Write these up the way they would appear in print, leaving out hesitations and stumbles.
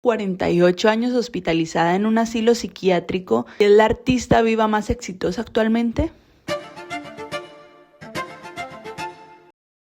48 años hospitalizada en un asilo psiquiátrico y es la artista viva más exitosa actualmente.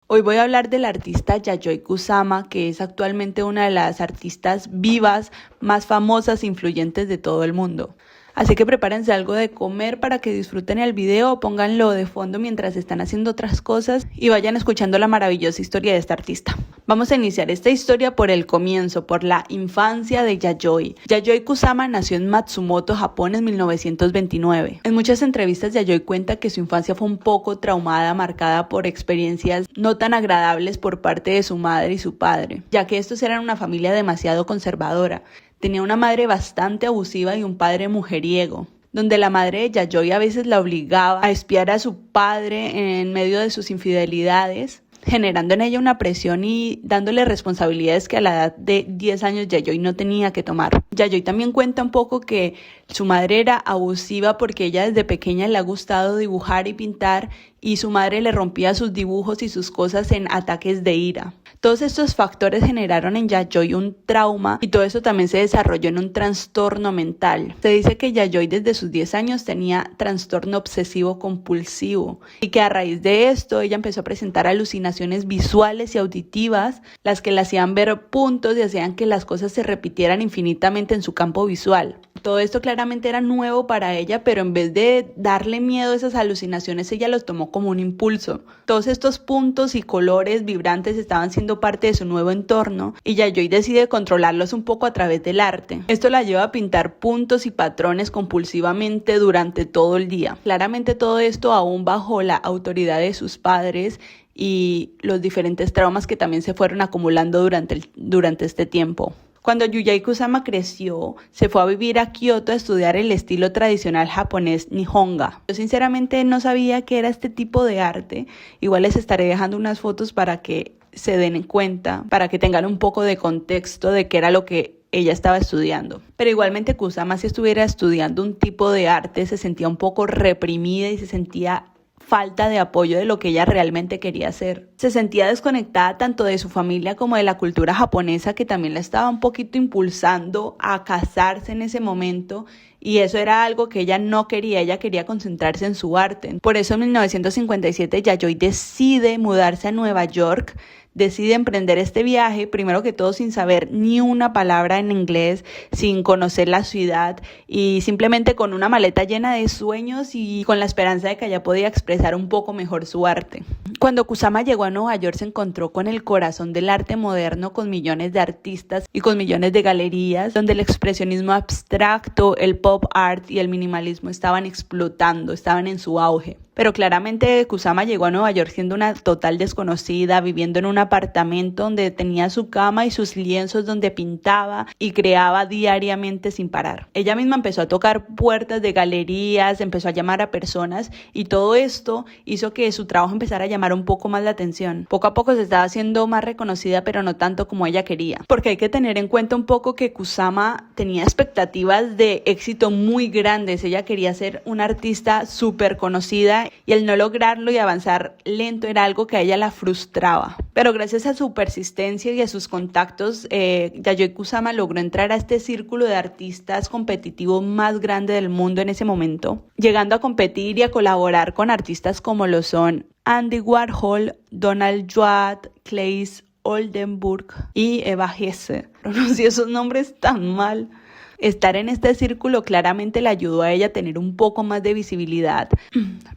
Hoy voy a hablar de la artista Yayoi Kusama, que es actualmente una de las artistas vivas más famosas e influyentes de todo el mundo. Así que prepárense algo de comer para que disfruten el video, pónganlo de fondo mientras están haciendo otras cosas y vayan escuchando la maravillosa historia de esta artista. Vamos a iniciar esta historia por el comienzo, por la infancia de Yayoi. Yayoi Kusama nació en Matsumoto, Japón en 1929. En muchas entrevistas Yayoi cuenta que su infancia fue un poco traumada, marcada por experiencias no tan agradables por parte de su madre y su padre, ya que estos eran una familia demasiado conservadora. Tenía una madre bastante abusiva y un padre mujeriego, donde la madre de Yayoi a veces la obligaba a espiar a su padre en medio de sus infidelidades, generando en ella una presión y dándole responsabilidades que a la edad de 10 años Yayoi no tenía que tomar. Yayoi también cuenta un poco que su madre era abusiva porque ella desde pequeña le ha gustado dibujar y pintar y su madre le rompía sus dibujos y sus cosas en ataques de ira. Todos estos factores generaron en Yayoi un trauma y todo eso también se desarrolló en un trastorno mental. Se dice que Yayoi desde sus 10 años tenía trastorno obsesivo compulsivo y que a raíz de esto ella empezó a presentar alucinaciones visuales y auditivas, las que le hacían ver puntos y hacían que las cosas se repitieran infinitamente en su campo visual. Todo esto claramente era nuevo para ella, pero en vez de darle miedo a esas alucinaciones, ella los tomó como un impulso. Todos estos puntos y colores vibrantes estaban siendo parte de su nuevo entorno y Yayoi decide controlarlos un poco a través del arte. Esto la lleva a pintar puntos y patrones compulsivamente durante todo el día. Claramente todo esto aún bajo la autoridad de sus padres y los diferentes traumas que también se fueron acumulando durante este tiempo. Cuando Yayoi Kusama creció, se fue a vivir a Kioto a estudiar el estilo tradicional japonés Nihonga. Yo sinceramente no sabía qué era este tipo de arte. Igual les estaré dejando unas fotos para que se den cuenta, para que tengan un poco de contexto de qué era lo que ella estaba estudiando. Pero igualmente Kusama, si estuviera estudiando un tipo de arte, se sentía un poco reprimida y se sentía falta de apoyo de lo que ella realmente quería hacer. Se sentía desconectada tanto de su familia como de la cultura japonesa, que también la estaba un poquito impulsando a casarse en ese momento, y eso era algo que ella no quería. Ella quería concentrarse en su arte. Por eso en 1957 Yayoi decide mudarse a Nueva York. Decide emprender este viaje, primero que todo sin saber ni una palabra en inglés, sin conocer la ciudad y simplemente con una maleta llena de sueños y con la esperanza de que ella podía expresar un poco mejor su arte. Cuando Kusama llegó a Nueva York se encontró con el corazón del arte moderno, con millones de artistas y con millones de galerías, donde el expresionismo abstracto, el pop art y el minimalismo estaban explotando, estaban en su auge. Pero claramente Kusama llegó a Nueva York siendo una total desconocida, viviendo en un apartamento donde tenía su cama y sus lienzos donde pintaba y creaba diariamente sin parar. Ella misma empezó a tocar puertas de galerías, empezó a llamar a personas y todo esto hizo que su trabajo empezara a llamar un poco más la atención. Poco a poco se estaba haciendo más reconocida, pero no tanto como ella quería. Porque hay que tener en cuenta un poco que Kusama tenía expectativas de éxito muy grandes. Ella quería ser una artista súper conocida y el no lograrlo y avanzar lento era algo que a ella la frustraba. Pero gracias a su persistencia y a sus contactos, Yayoi Kusama logró entrar a este círculo de artistas competitivos más grande del mundo en ese momento, llegando a competir y a colaborar con artistas como lo son Andy Warhol, Donald Judd, Claes Oldenburg y Eva Hesse. Pronuncié esos nombres tan mal. Estar en este círculo claramente le ayudó a ella a tener un poco más de visibilidad,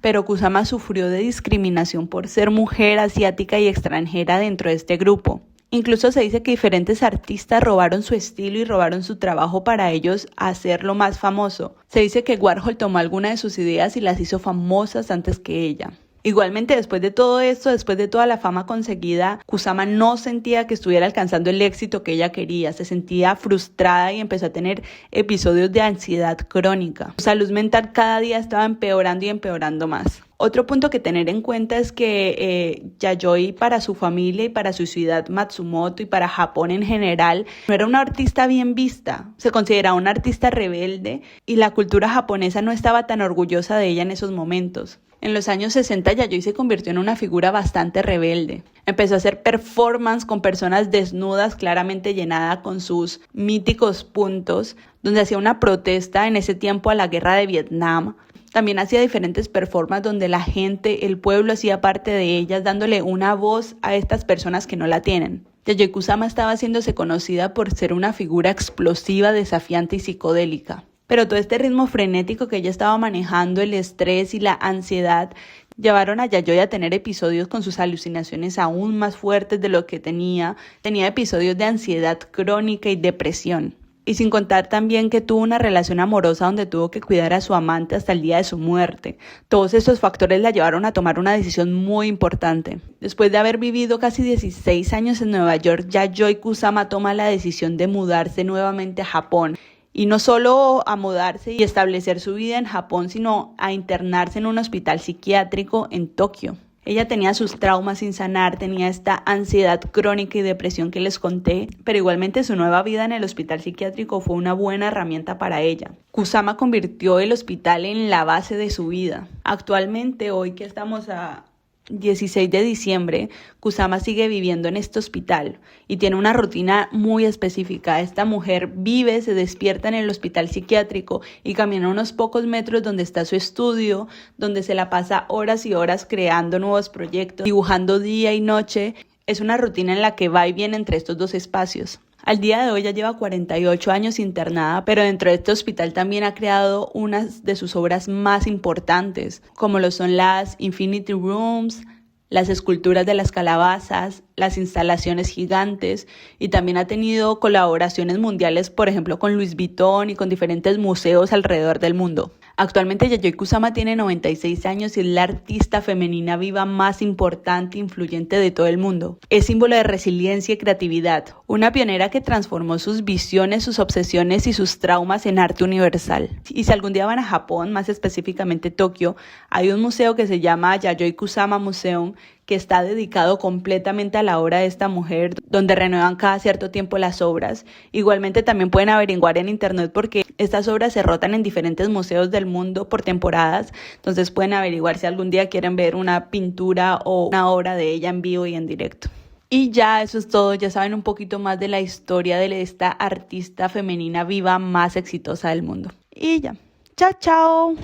pero Kusama sufrió de discriminación por ser mujer, asiática y extranjera dentro de este grupo. Incluso se dice que diferentes artistas robaron su estilo y robaron su trabajo para ellos hacerlo más famoso. Se dice que Warhol tomó algunas de sus ideas y las hizo famosas antes que ella. Igualmente, después de todo esto, después de toda la fama conseguida, Kusama no sentía que estuviera alcanzando el éxito que ella quería. Se sentía frustrada y empezó a tener episodios de ansiedad crónica. Su salud mental cada día estaba empeorando y empeorando más. Otro punto que tener en cuenta es que Yayoi, para su familia y para su ciudad Matsumoto y para Japón en general, no era una artista bien vista. Se consideraba una artista rebelde y la cultura japonesa no estaba tan orgullosa de ella en esos momentos. En los años 60 Yayoi se convirtió en una figura bastante rebelde. Empezó a hacer performance con personas desnudas, claramente llenada con sus míticos puntos, donde hacía una protesta en ese tiempo a la guerra de Vietnam. También hacía diferentes performances donde la gente, el pueblo hacía parte de ellas, dándole una voz a estas personas que no la tienen. Yayoi Kusama estaba haciéndose conocida por ser una figura explosiva, desafiante y psicodélica. Pero todo este ritmo frenético que ella estaba manejando, el estrés y la ansiedad, llevaron a Yayoi a tener episodios con sus alucinaciones aún más fuertes de lo que tenía. Tenía episodios de ansiedad crónica y depresión. Y sin contar también que tuvo una relación amorosa donde tuvo que cuidar a su amante hasta el día de su muerte. Todos estos factores la llevaron a tomar una decisión muy importante. Después de haber vivido casi 16 años en Nueva York, Yayoi Kusama toma la decisión de mudarse nuevamente a Japón. Y no solo a mudarse y establecer su vida en Japón, sino a internarse en un hospital psiquiátrico en Tokio. Ella tenía sus traumas sin sanar, tenía esta ansiedad crónica y depresión que les conté, pero igualmente su nueva vida en el hospital psiquiátrico fue una buena herramienta para ella. Kusama convirtió el hospital en la base de su vida. Actualmente, hoy que estamos a 16 de diciembre, Kusama sigue viviendo en este hospital y tiene una rutina muy específica. Esta mujer vive, se despierta en el hospital psiquiátrico y camina unos pocos metros donde está su estudio, donde se la pasa horas y horas creando nuevos proyectos, dibujando día y noche. Es una rutina en la que va y viene entre estos dos espacios. Al día de hoy ya lleva 48 años internada, pero dentro de este hospital también ha creado unas de sus obras más importantes, como lo son las Infinity Rooms, las esculturas de las calabazas, las instalaciones gigantes, y también ha tenido colaboraciones mundiales, por ejemplo, con Louis Vuitton y con diferentes museos alrededor del mundo. Actualmente Yayoi Kusama tiene 96 años y es la artista femenina viva más importante e influyente de todo el mundo. Es símbolo de resiliencia y creatividad, una pionera que transformó sus visiones, sus obsesiones y sus traumas en arte universal. Y si algún día van a Japón, más específicamente Tokio, hay un museo que se llama Yayoi Kusama Museum, que está dedicado completamente a la obra de esta mujer, donde renuevan cada cierto tiempo las obras. Igualmente también pueden averiguar en internet porque estas obras se rotan en diferentes museos del mundo por temporadas, entonces pueden averiguar si algún día quieren ver una pintura o una obra de ella en vivo y en directo. Y ya eso es todo, ya saben un poquito más de la historia de esta artista femenina viva más exitosa del mundo. Y ya, chao, chao.